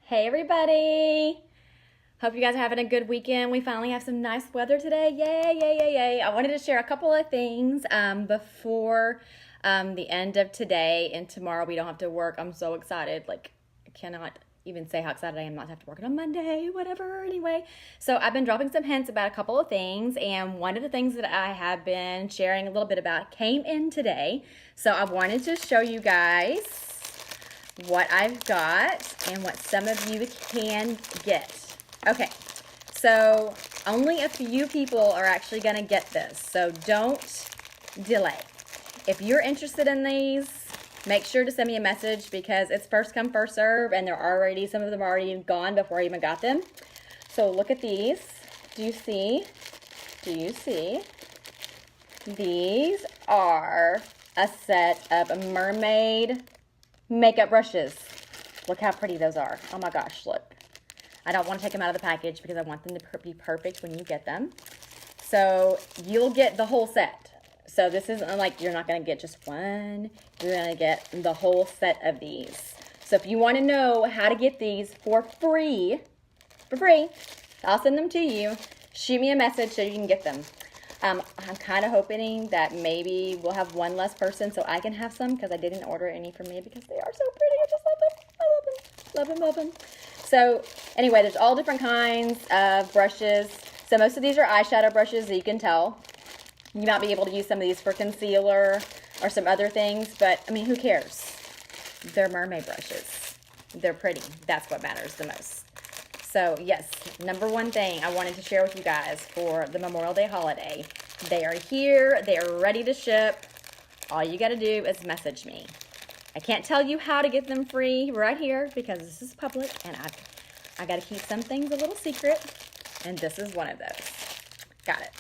Hey everybody! Hope you guys are having a good weekend. We finally have some nice weather today. Yay, yay, yay, yay. I wanted to share a couple of things before the end of today and tomorrow we don't have to work. I'm so excited. Like, I cannot even say how excited I am not to have to work on Monday, whatever, anyway. So I've been dropping some hints about a couple of things, and one of the things that I have been sharing a little bit about came in today. So I wanted to show you guys what I've got and what some of you can get. Okay, so only a few people are actually gonna get this, so don't delay. If you're interested in these, make sure to send me a message because it's first come, first serve, and some of them are already gone before I even got them. So look at these. Do you see? These are a set of Mermaid makeup brushes. Look how pretty those are. Oh my gosh, look. I don't want to take them out of the package because I want them to be perfect when you get them. So you'll get the whole set. So this isn't like you're not going to get just one. You're going to get the whole set of these. So if you want to know how to get these for free, I'll send them to you. Shoot me a message so you can get them. I'm kind of hoping that maybe we'll have one less person so I can have some because I didn't order any for me because they are so pretty. I just love them. I love them. Love them. So anyway, there's all different kinds of brushes. So most of these are eyeshadow brushes, that you can tell. You might be able to use some of these for concealer or some other things, but I mean, who cares? They're mermaid brushes. They're pretty. That's what matters the most. So yes, number one thing I wanted to share with you guys for the Memorial Day holiday. They are here. They are ready to ship. All you got to do is message me. I can't tell you how to get them free right here because this is public and I got to keep some things a little secret, and this is one of those. Got it.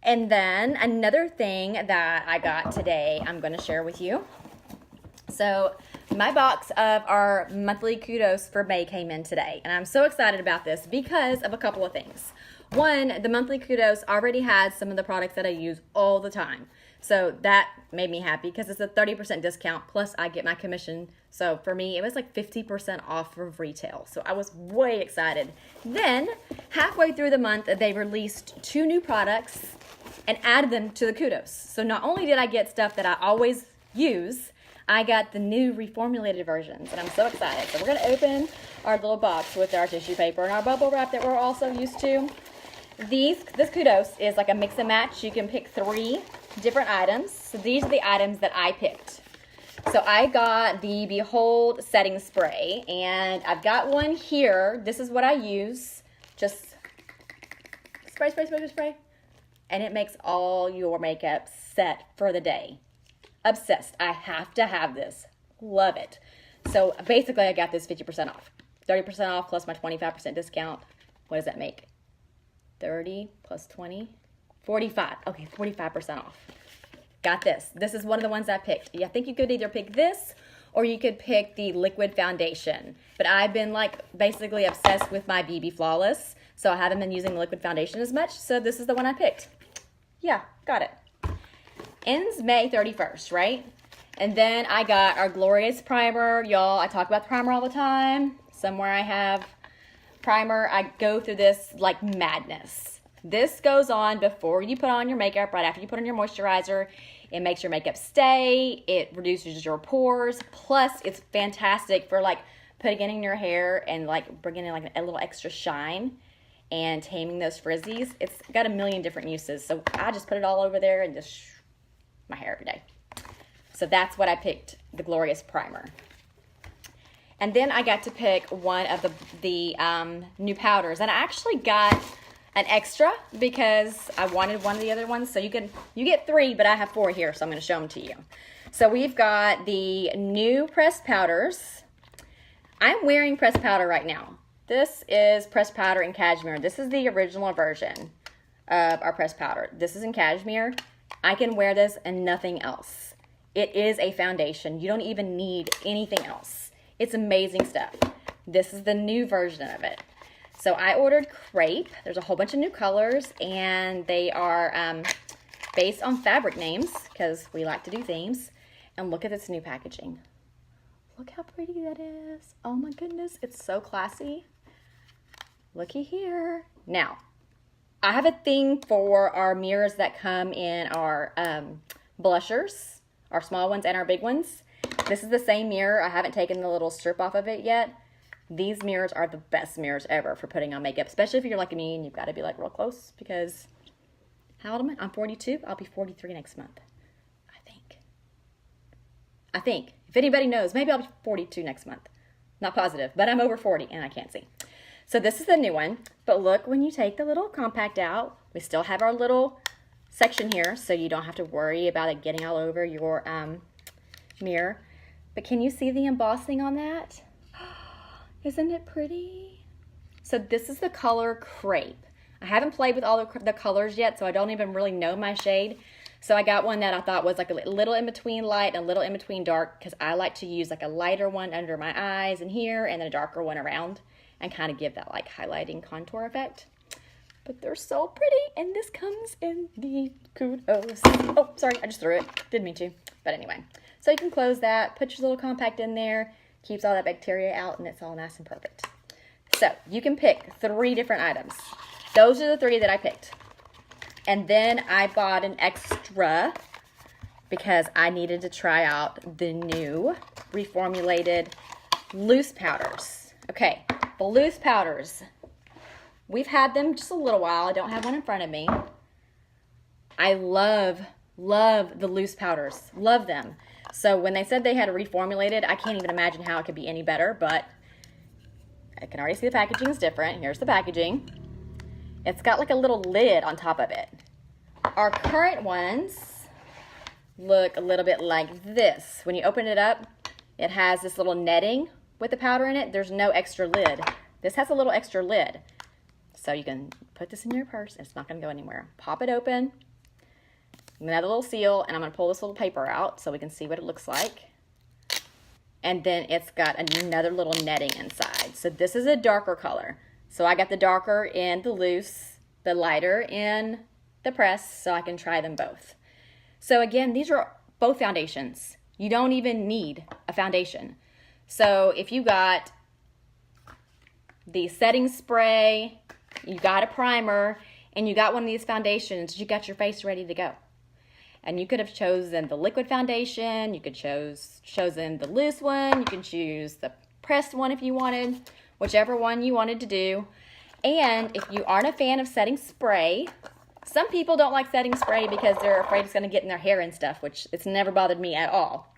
And then another thing that I got today I'm going to share with you. So my box of our monthly kudos for May came in today, and I'm so excited about this because of a couple of things. One, the monthly kudos already has some of the products that I use all the time. So that made me happy because it's a 30% discount, plus I get my commission. So for me, it was like 50% off of retail. So I was way excited. Then, halfway through the month, they released 2 new products and added them to the kudos. So not only did I get stuff that I always use, I got the new reformulated versions, and I'm so excited. So we're going to open our little box with our tissue paper and our bubble wrap that we're also used to. This kudos is like a mix and match. You can pick 3 different items. So these are the items that I picked. So I got the Behold setting spray, and I've got one here. This is what I use. Just spray. And it makes all your makeup set for the day. Obsessed. I have to have this. Love it. So basically I got this 50% off. 30% off plus my 25% discount. What does that make? 30 plus 20? 45. Okay, 45% off. Got this. This is one of the ones I picked. I think you could either pick this or you could pick the liquid foundation. But I've been like basically obsessed with my BB Flawless. So I haven't been using the liquid foundation as much. So this is the one I picked. Yeah, got it. Ends May 31st, right? And then I got our glorious primer. Y'all, I talk about the primer all the time. Somewhere I have primer. I go through this like madness. This goes on before you put on your makeup, right after you put on your moisturizer. It makes your makeup stay. It reduces your pores. Plus, it's fantastic for like putting it in your hair and like bringing in like a little extra shine and taming those frizzies. It's got a million different uses. So I just put it all over there and just my hair every day. So that's what I picked, the Glorious Primer. And then I got to pick one of the new powders. And I actually got an extra because I wanted one of the other ones. So you get 3, but I have 4 here, so I'm going to show them to you. So we've got the new pressed powders. I'm wearing pressed powder right now. This is pressed powder in cashmere. This is the original version of our pressed powder. This is in cashmere. I can wear this and nothing else. It is a foundation. You don't even need anything else. It's amazing stuff. This is the new version of it. So I ordered Crepe. There's a whole bunch of new colors, and they are based on fabric names because we like to do themes. And look at this new packaging. Look how pretty that is. Oh my goodness, it's so classy. Looky here. Now, I have a thing for our mirrors that come in our blushers, our small ones and our big ones. This is the same mirror. I haven't taken the little strip off of it yet. These mirrors are the best mirrors ever for putting on makeup, especially if you're like me and you've got to be like real close, because how old am I? I'm 42. I'll be 43 next month. I think. If anybody knows, maybe I'll be 42 next month. Not positive, but I'm over 40 and I can't see. So this is the new one. But look, when you take the little compact out, we still have our little section here, so you don't have to worry about it getting all over your mirror. But can you see the embossing on that? Isn't it pretty? So this is the color Crepe. I haven't played with all the colors yet, so I don't even really know my shade. So I got one that I thought was like a little in between light and a little in between dark, because I like to use like a lighter one under my eyes and here, and then a darker one around, and kind of give that like highlighting contour effect. But they're so pretty, and this comes in the kudos. Oh, sorry, I just threw it. Didn't mean to. But anyway, so you can close that, put your little compact in there, keeps all that bacteria out, and it's all nice and perfect. So you can pick 3 different items. Those are the 3 that I picked. And then I bought an extra because I needed to try out the new reformulated loose powders. Okay, the loose powders. We've had them just a little while. I don't have one in front of me. I love the loose powders. Love them. So when they said they had reformulated, I can't even imagine how it could be any better, but I can already see the packaging is different. Here's the packaging. It's got like a little lid on top of it. Our current ones look a little bit like this. When you open it up, it has this little netting with the powder in it. There's no extra lid. This has a little extra lid. So you can put this in your purse and it's not going to go anywhere. Pop it open. Another little seal, and I'm going to pull this little paper out so we can see what it looks like. And then it's got another little netting inside. So this is a darker color. So I got the darker in the loose, the lighter in the press, so I can try them both. So again, these are both foundations. You don't even need a foundation. So if you got the setting spray, you got a primer, and you got one of these foundations, you got your face ready to go. And you could have chosen the liquid foundation, you could chosen the loose one, you can choose the pressed one if you wanted, whichever one you wanted to do. And if you aren't a fan of setting spray, some people don't like setting spray because they're afraid it's going to get in their hair and stuff, which it's never bothered me at all.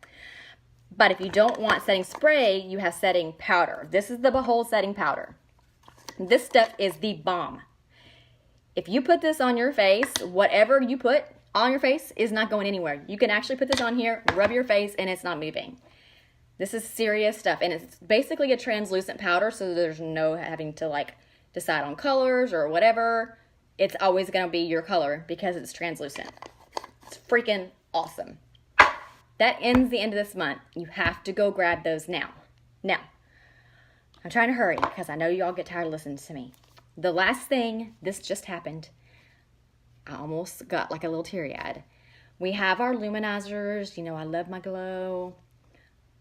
But if you don't want setting spray, you have setting powder. This is the Behold setting powder. This stuff is the bomb. If you put this on your face, whatever you put on your face is not going anywhere. You can actually put this on here, rub your face, and it's not moving. This is serious stuff, and it's basically a translucent powder, so there's no having to like decide on colors or whatever. It's always going to be your color because it's translucent. It's freaking awesome. That ends the end of this month. You have to go grab those now. Now, I'm trying to hurry because I know y'all get tired of listening to me. The last thing, this just happened. I almost got like a little teary-eyed. We have our luminizers. You know, I love my glow.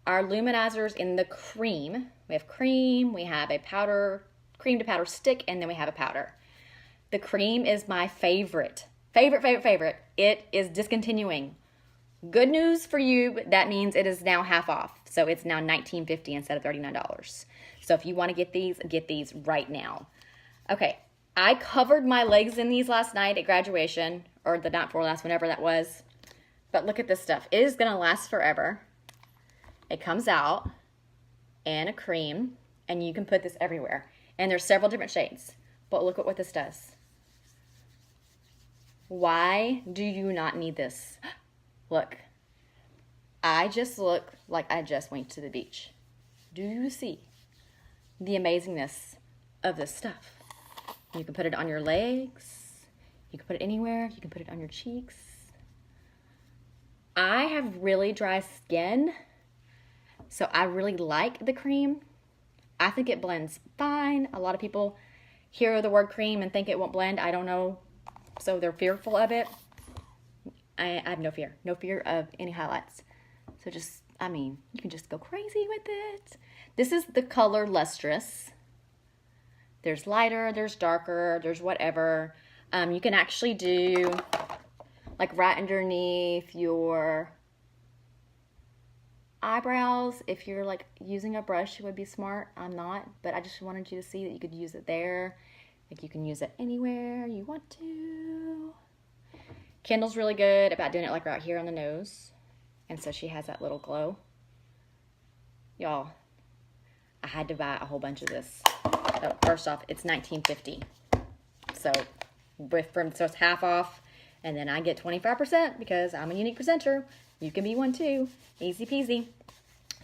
Our luminizers in the cream. We have cream, we have a powder, cream to powder stick, and then we have a powder. The cream is my favorite. Favorite. It is discontinuing. Good news for you, that means it is now half off. So it's now $19.50 instead of $39. So if you want to get these right now. Okay, I covered my legs in these last night at graduation, or the night before last, whenever that was. But look at this stuff. It is going to last forever. It comes out in a cream, and you can put this everywhere. And there's several different shades. But look at what this does. Why do you not need this? Look. I just look like I just went to the beach. Do you see the amazingness of this stuff? You can put it on your legs. You can put it anywhere. You can put it on your cheeks. I have really dry skin, so I really like the cream. I think it blends fine. A lot of people hear the word cream and think it won't blend. I don't know, so they're fearful of it. I have no fear. No fear of any highlights. So just, I mean, you can just go crazy with it. This is the color Lustrous. There's lighter, there's darker, there's whatever. You can actually do like right underneath your eyebrows. If you're like using a brush, it would be smart. I'm not, but I just wanted you to see that you could use it there. Like you can use it anywhere you want to. Kendall's really good about doing it like right here on the nose. And so she has that little glow. Y'all, I had to buy a whole bunch of this. Oh, first off, it's $19.50. So it's half off. And then I get 25% because I'm a unique presenter. You can be one too. Easy peasy.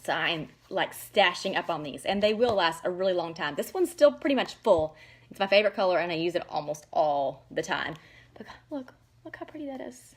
So I'm like stashing up on these. And they will last a really long time. This one's still pretty much full. It's my favorite color and I use it almost all the time. But look how pretty that is.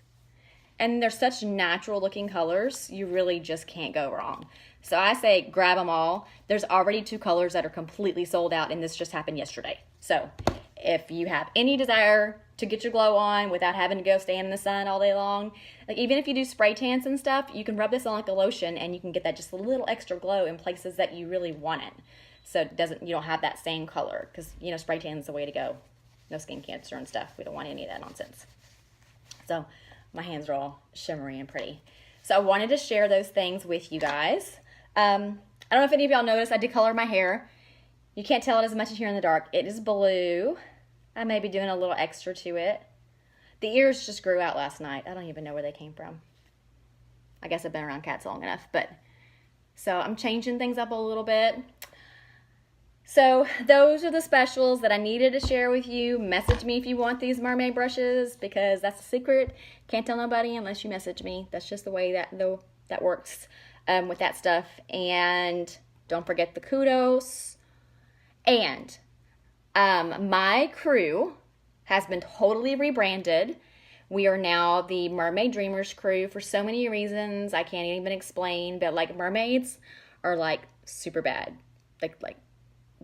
And they're such natural looking colors, you really just can't go wrong. So I say grab them all. There's already 2 colors that are completely sold out and this just happened yesterday. So if you have any desire to get your glow on without having to go stand in the sun all day long, like even if you do spray tans and stuff, you can rub this on like a lotion and you can get that just a little extra glow in places that you really want it. So you don't have that same color because, you know, spray tan is the way to go. No skin cancer and stuff. We don't want any of that nonsense. So my hands are all shimmery and pretty. So I wanted to share those things with you guys. I don't know if any of y'all noticed, I did color my hair. You can't tell it as much as here in the dark. It is blue. I may be doing a little extra to it. The ears just grew out last night. I don't even know where they came from. I guess I've been around cats long enough. So I'm changing things up a little bit. So those are the specials that I needed to share with you. Message me if you want these mermaid brushes because that's a secret. Can't tell nobody unless you message me. That's just the way that works with that stuff. And don't forget the kudos. And my crew has been totally rebranded. We are now the Mermaid Dreamers crew for so many reasons I can't even explain. But like mermaids are like super bad. Like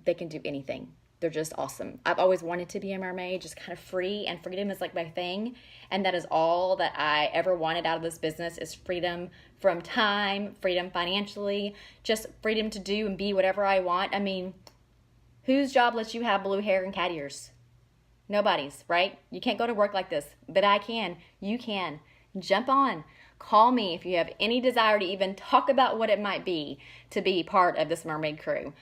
they can do anything. They're just awesome. I've always wanted to be a mermaid, just kind of free, and freedom is like my thing. And that is all that I ever wanted out of this business is freedom from time, freedom financially, just freedom to do and be whatever I want. I mean, whose job lets you have blue hair and cat ears? Nobody's, right? You can't go to work like this, but I can. You can. Jump on. Call me if you have any desire to even talk about what it might be to be part of this mermaid crew.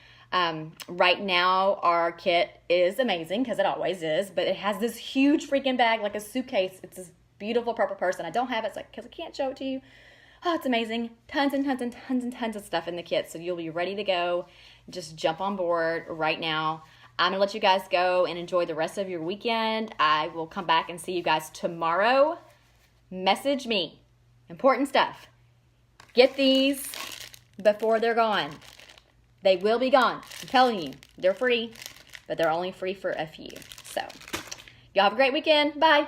Right now, our kit is amazing because it always is, but it has this huge freaking bag, like a suitcase. It's this beautiful purple purse, and I don't have it because I can't show it to you. Oh, it's amazing. Tons and tons and tons and tons of stuff in the kit, so you'll be ready to go. Just jump on board right now. I'm going to let you guys go and enjoy the rest of your weekend. I will come back and see you guys tomorrow. Message me. Important stuff. Get these before they're gone. They will be gone. I'm telling you. They're free, but they're only free for a few. So, y'all have a great weekend. Bye.